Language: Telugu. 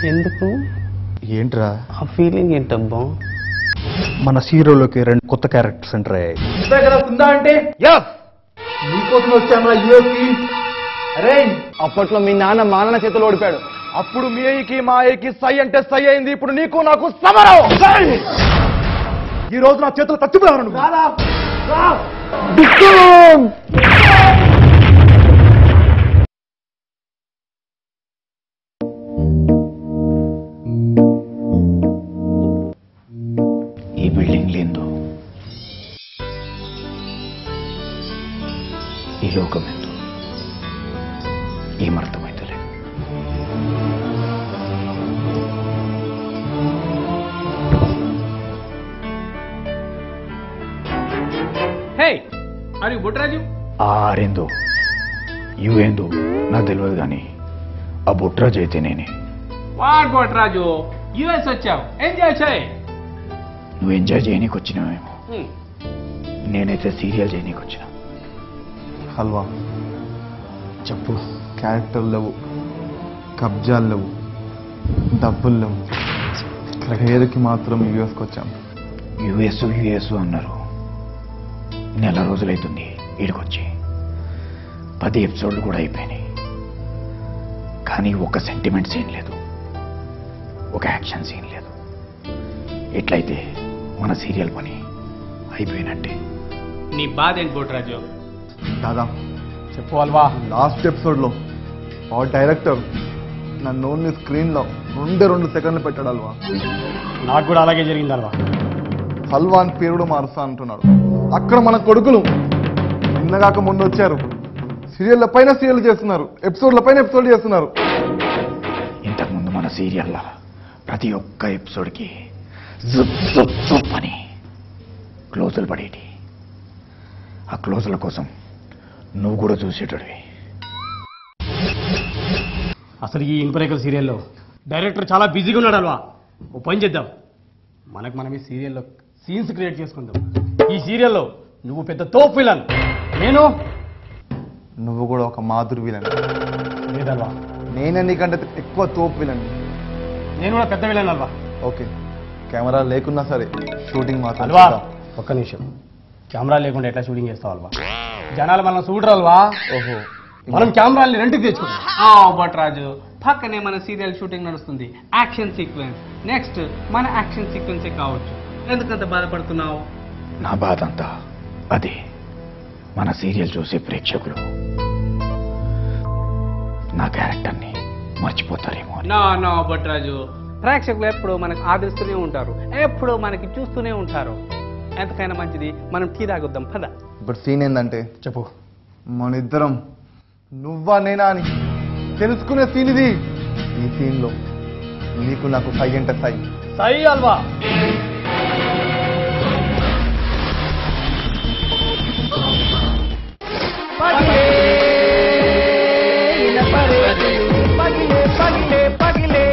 ఎందుకు ఏంట్రా ఆ ఫీలింగ్ ఏంటబ్బా? మన హీరోలోకి 2 కొత్త క్యారెక్టర్స్ ఎంటర్ అయ్యాయి. అంటే నీకోసం వచ్చాను యూఎఫ్కి. అరే అప్పట్లో మీ నాన్న మానన చేతులు ఓడిపాడు. అప్పుడు మీ అయ్యకి మా అయ్యకి సై అంటే సై అయింది. ఇప్పుడు నీకు నాకు సమరం. ఈ రోజు నా చేతులు చచ్చిపోయాను. ఈ బిల్డింగ్ లేందో ఈ లోకం ఎంతో ఏమర్థమైతలేదు. హే ఆర్ యు బుట్రాజు? ఆరేందో యు ఏందో నాకు తెలియదు కానీ ఆ బుట్రాజు అయితే నేనే. వాట్ బుట్రాజు, యుఎస్ వచ్చావు, ఎంజాయ్ చేయి. నువ్వు ఎంజాయ్ చేయనీకి వచ్చినావేమో, నేనైతే సీరియల్ చేయనీకి వచ్చిన. హల్వా చెప్పు. క్యారెక్టర్ లేవు, కబ్జాలు లేవు, డబ్బులు లేవు. పేరుకి మాత్రం యూఎస్కి వచ్చాం. యుఎస్ అన్నారు. నెల రోజులైతుంది ఈడికొచ్చి. 10 ఎపిసోడ్లు కూడా అయిపోయినాయి. కానీ ఒక సెంటిమెంట్ సీన్ లేదు, ఒక యాక్షన్ సీన్ లేదు. ఎట్లయితే మన సీరియల్ పని అయిపోయినట్టే. నీ బాధ ఏంటి బుట్రాజు? దాదా చెప్పు అల్వా. లాస్ట్ ఎపిసోడ్లో ఆ డైరెక్టర్ నన్ను ఓన్లీ స్క్రీన్లో 2 సెకండ్లు పెట్టాడు హల్వా. నాకు కూడా అలాగే జరిగింది అల్వా. హల్వా అని పేరు కూడా మారుస్తా అంటున్నాడు. అక్కడ మన కొడుకులు నిన్నగాక ముందు వచ్చారు. సీరియల్ల పైన సీరియల్ చేస్తున్నారు, ఎపిసోడ్ల పైన ఎపిసోడ్ చేస్తున్నారు. ఇంతకుముందు మన సీరియల్లో ప్రతి ఒక్క ఎపిసోడ్కి జుప్ జుప్ జుప్ అని క్లోజులు పడేటి. ఆ క్లోజుల కోసం నువ్వు కూడా చూసేటోడివి. అసలు ఈ ఇంపరేకల్ సీరియల్లో డైరెక్టర్ చాలా బిజీగా ఉన్నాడు అల్వా. ఓ పని చేద్దాం, మనం ఈ సీరియల్లో సీన్స్ క్రియేట్ చేసుకుందాం. ఈ సీరియల్లో నువ్వు పెద్ద తోపు విలన్, నువ్వు కూడా ఒక మాధురి విలన్. లేదల్వా, నేనే నీకంటే ఎక్కువ తోపు విలన్. నేను కూడా పెద్ద విలన్ అల్వా. ఓకే, కెమెరా లేకున్నా సరే షూటింగ్ మాత్రం అల్వా ఒక్క నిమిషం. కెమెరా లేకుండా ఎట్లా షూటింగ్ చేస్తావు అల్వా? జనాలు మనం చూడరు అల్వా. ఓహో, మనం కెమెరాల్ని రెంట్కి తెచ్చుకుంటాం. బట్రాజు పక్కనే మన సీరియల్ షూటింగ్ నడుస్తుంది, యాక్షన్ సీక్వెన్స్. నెక్స్ట్ మన యాక్షన్ సీక్వెన్సే కావచ్చు. ఎందుకంత బాధపడుతున్నావు? నా బాధ అంతా అదే. మన సీరియల్ చూసే ప్రేక్షకులు నా క్యారెక్టర్ని మర్చిపోతారేమో. నో బట్రాజు, ప్రేక్షకులు ఎప్పుడు మనకు ఆదరిస్తూనే ఉంటారు, ఎప్పుడు మనకి చూస్తూనే ఉంటారు. ఎంతకైనా మంచిది మనం టీ తాగొద్దాం పద. ఇప్పుడు సీన్ ఏంటంటే చెప్పు. మన ఇద్దరం నువ్వా నేనా అని తెలుసుకునే సీన్ ఇది. ఈ సీన్లో నీకు నాకు సై అంటే సై. సై అల్వా. పగిలే